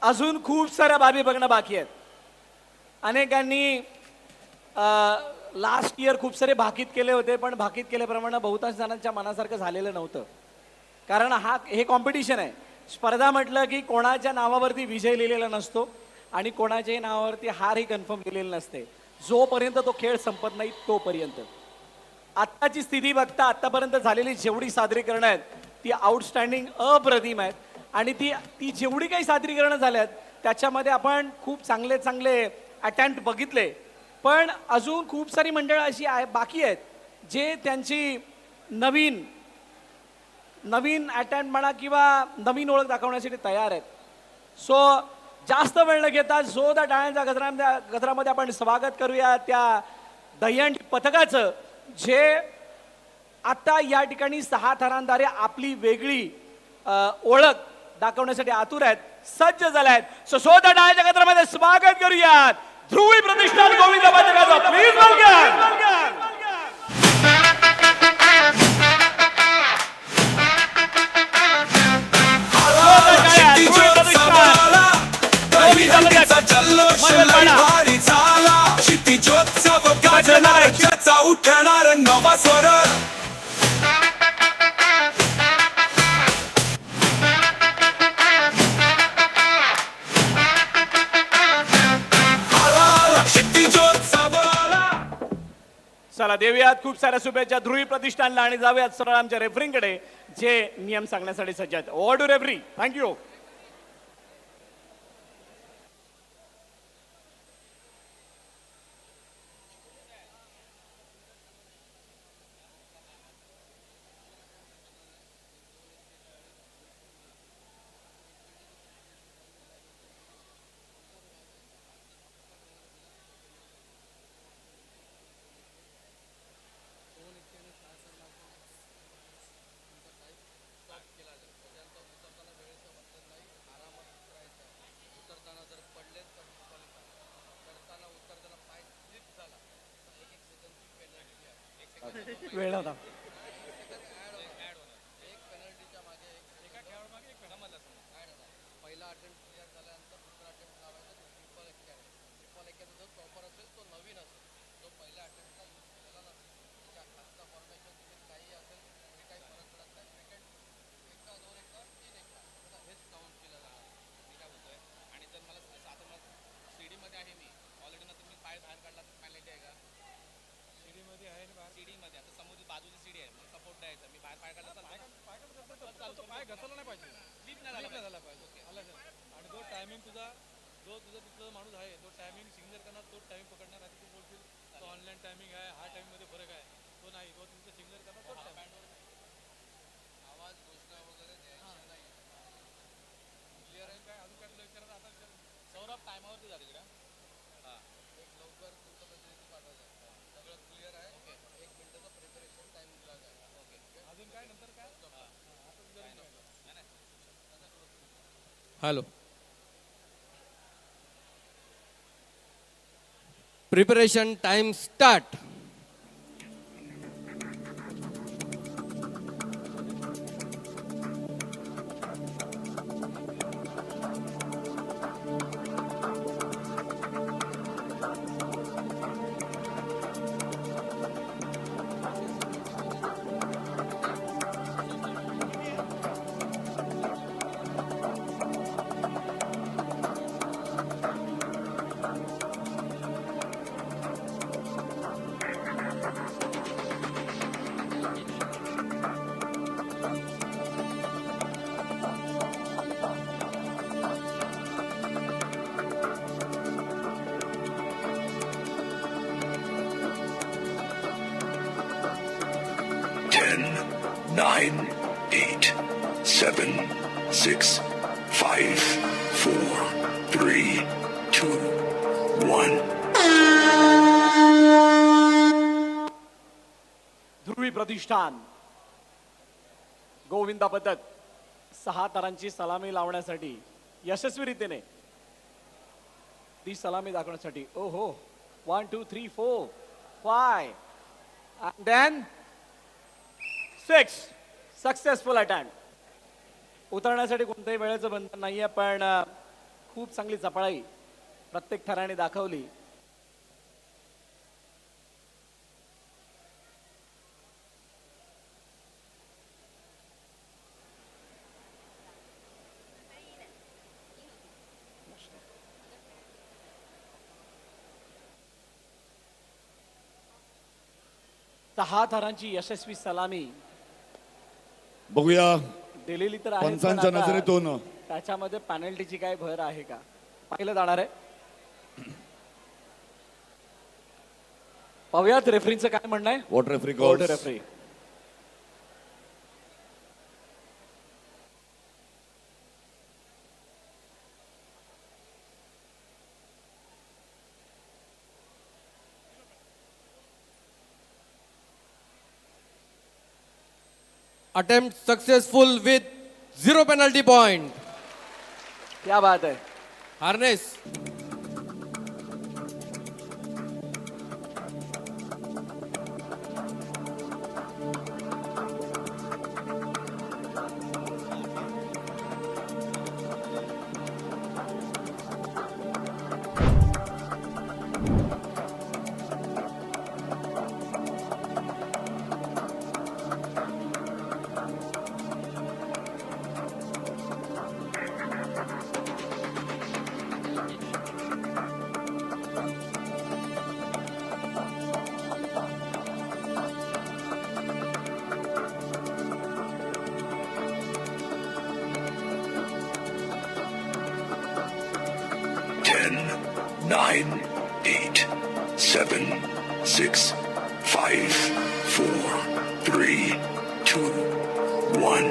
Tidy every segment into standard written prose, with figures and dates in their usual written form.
अजून खूप साऱ्या बाबी बघणं बाकी आहेत. अनेकांनी लास्ट इयर खूप सारे भाकीत केले होते, पण भाकीत केल्याप्रमाणे बहुतांश जणांच्या मनासारखं झालेलं नव्हतं. कारण हे कॉम्पिटिशन आहे. स्पर्धा म्हटलं की कोणाच्या नावावरती विजय लिहिलेला नसतो आणि कोणाच्याही नावावरती हारही कन्फर्म केलेली नसते. जोपर्यंत तो खेळ संपत नाही तोपर्यंत. आत्ताची स्थिती बघता आत्तापर्यंत झालेली जेवढी सादरीकरणं आहेत ती आउटस्टँडिंग अप्रतिम आहेत. आणि ती जेवढी काही सादरीकरणं झाल्यात त्याच्यामध्ये आपण खूप चांगले चांगले अटेम्प्ट बघितले, पण अजून खूप सारी मंडळं अशी बाकी आहेत जे त्यांची नवीन नवीन अटेम्प्ट म्हणा किंवा नवीन ओळख दाखवण्यासाठी तयार आहेत. सो जास्त वेळ न घेता जोरदार टाळ्यांच्या गजरामध्ये आपण स्वागत करूया त्या दहीहंडी पथकाचं, जे आता या ठिकाणी 6 थरांद्वारे आपली वेगळी ओळख दाखवण्यासाठी आतुर आहेत, सज्ज झाले आहेत. सो जोरदार टाळ्यांच्या गजरामध्ये स्वागत करूयात ध्रुवी प्रतिष्ठान गोविंद पथकाचं. Please welcome. उठणार नवा स्वर. चला देऊयात खूप साऱ्या शुभेच्छा ध्रुवी प्रतिष्ठानला आणि जाऊयात सरळ आमच्या रेफरींकडे जे नियम सांगण्यासाठी सज्ज आहेत. Over to referee. थँक्यू. वेळ होता. पहिला अटेम्प्ट क्लिअर झाल्यानंतर दुसरा अटेम्प्ट लावायचा. ट्रिपल एक्याचा जो टॉपर असेल तो नवीन असेल, जो पहिल्या अटेम्प्टला यूज केलेला नसेल. त्याच्या खालचा फॉर्मेशन काही असेल तरी काही फरक पडत नाही. सेकंड एकदा 2 एकदा 3 एकदा हेच काउंट केलं जाणार. मी काय बोलतोय, आणि जर मला आता मला सीडीमध्ये आहे, मी ऑलरेडी नंतर मी पाय बाहेर काढला तर पॅनल्टी आहे का? सीडीमध्ये आहे ना, सीडीमध्ये आता समोर बाजूची सीडी आहे, मला सपोर्ट द्यायचा, मी बाहेर पाय काढला तर पाय घसरला नाही पाहिजे, स्लिप नाही झाला पाहिजे. आणि जो टायमिंग तुझा तिथला माणूस आहे तो टायमिंग सिग्नल करणार, तो टाइम पकडणार. आणि तू बोलशील तो ऑनलाईन टायमिंग आहे, हा टाइममध्ये फरक आहे, तो नाही, तो तुमचं सिग्नल करणार, तो टाइम आवाज घोषणा वगैरे द्यायची नाही. क्लिअर आहे काय? अजून काय तुला विचारायचं? आता सौरभ टायमावरती जा तिकडे. हां, एक लवकर तुमचं प्रतिनिधी पाठवायचं. सगळं क्लिअर आहे. ओके, 1 मिनिटाचा प्रिपरेशन टाइम दिला जाईल. ओके, अजून काय नंतर काय? Hello, preparation time start. Nine, 8, 7, 6, 5, 4, 3, 2, 1. ध्रुवी प्रतिष्ठान गोविंदा पथक 6 तारांची सलामी लावण्यासाठी यशस्वीरीतीने ती सलामी दाखवण्यासाठी ओहो 1 2 3 4 5 and then 6 सक्सेसफुल अटेम्प्ट. उतरण्यासाठी कोणत्याही वेळेचं बंधन नाहीये, पण खूप चांगली चपळाई प्रत्येक थराने दाखवली. सहा थरांची यशस्वी सलामी बघूया दिलेली तर आहे, पण पंचांच्या आता नजरेतून त्याच्यामध्ये पॅनल्टीची काय भर आहे का पाहिलं जाणार आहे. पाहूयात रेफरींचं काय म्हणणं आहे. What referee court calls. Referee Attempt successful with 0 penalty point. क्या बात आहे. Harness. Ten, nine, eight, seven, six, five, four, three, two, one.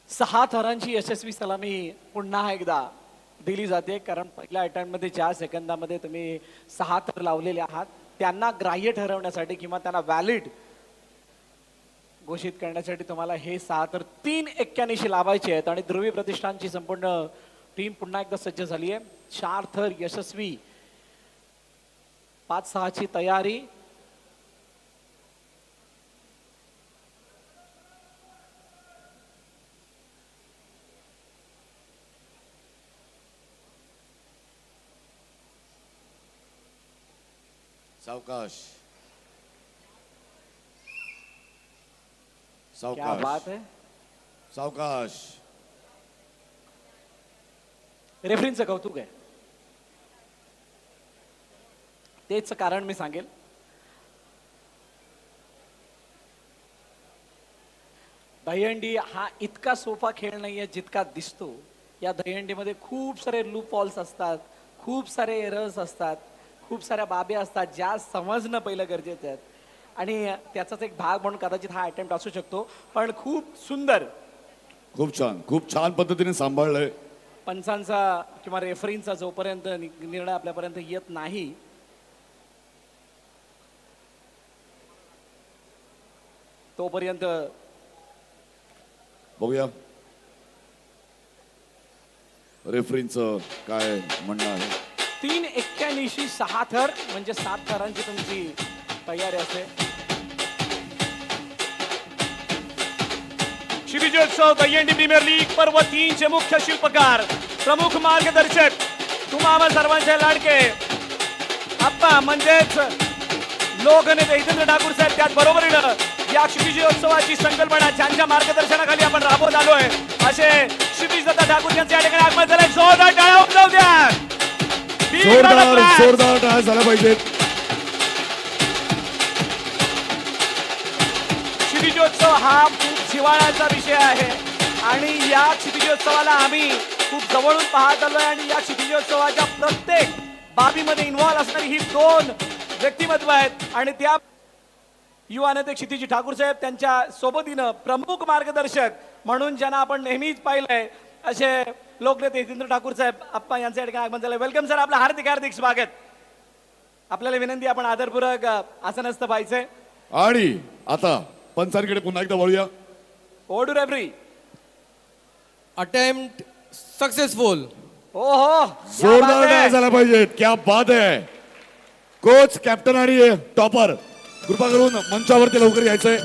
सहा थरांची यशस्वी सलामी पुन्हा एकदा दिली जाते, कारण पहिल्या अटेम्प्टमध्ये ज्या सेकंदामध्ये तुम्ही 6 थर लावलेले आहात त्यांना ग्राह्य ठरवण्यासाठी किंवा त्यांना व्हॅलिड घोषित करण्यासाठी तुम्हाला हे 6 तर 3 लावायचे आहेत. आणि ध्रुवी प्रतिष्ठानची संपूर्ण टीम पुन्हा एकदा सज्ज झाली आहे. 4 थर यशस्वी, 5-6 ची तयारी. सावकाश क्या सावकाश बात है. सावकाश. रेफरींचं कौतुक आहे. तेच कारण मी सांगेल. दहीहंडी हा इतका सोपा खेळ नाहीये जितका दिसतो. या दहीहंडीमध्ये खूप सारे लूप फॉल्स असतात, खूप सारे एरर्स असतात, खूप साऱ्या बाबी असतात ज्या समजणं पहिलं गरजेचं आहे. आणि त्याचाच एक भाग म्हणून कदाचित हा अटेम्प्ट असू शकतो, पण खूप सुंदर खूप छान पद्धतीने सांभाळलंय. पंचांचा किंवा रेफरींचा जोपर्यंत निर्णय आपल्यापर्यंत येत नाही तोपर्यंत बघूया रेफरींचं काय म्हणणं आहे. 3-91 6 थर म्हणजे 7 थरांची तुमची तयारी असते. शिवजोत्सव दहीहंडी प्रीमियर लीग पर्व 3 चे मुख्य शिल्पकार, प्रमुख मार्गदर्शक, तुम्हा सर्वांचे लाडके आप्पा म्हणजेच लोकनेते हितेंद्र ठाकूर साहेब. त्याचबरोबरीनं या क्षितिजोत्सवाची संकल्पना ज्यांच्या मार्गदर्शनाखाली आपण राबवत आलोय असे क्षितिज दत्ता ठाकूर यांचे या ठिकाणी आगमन झालंय. जोरदार टाळ्या वाजवू द्या. जोरदार टाळ्या झाल्या पाहिजेत. क्षितिजोत्सव हा खूप जिव्हाळ्याचा विषय आहे आणि या क्षितिजोत्सवाला आम्ही खूप जवळून पाहत आलोय. आणि या क्षितिजोत्सवाच्या प्रत्येक बाबीमध्ये इन्व्हॉल्व असणारी ही 2 व्यक्तिमत्व आहेत. आणि त्या युवा नेते क्षितिजी ठाकूर साहेब, त्यांच्या सोबतीनं प्रमुख मार्गदर्शक म्हणून ज्यांना आपण नेहमीच पाहिलंय असे लोकनेते हितेंद्र ठाकूर साहेब आप्पा यांचे या ठिकाणी आगमन झालंय. वेलकम सर, आपलं हार्दिक हार्दिक स्वागत. आपल्याला विनंती, आपण आदरपूर्वक आसनस्थ व्हायचंय. आणि आता पंचांकडे पुन्हा एकदा वळूया. ओडू रेफरी. Attempt successful. हो हो, जोरदार टाळ्या झाल्या पाहिजेत. क्या बात आहे. कोच, कॅप्टन आणि टॉपर कृपा करून मंचावरती लवकर यायचंय.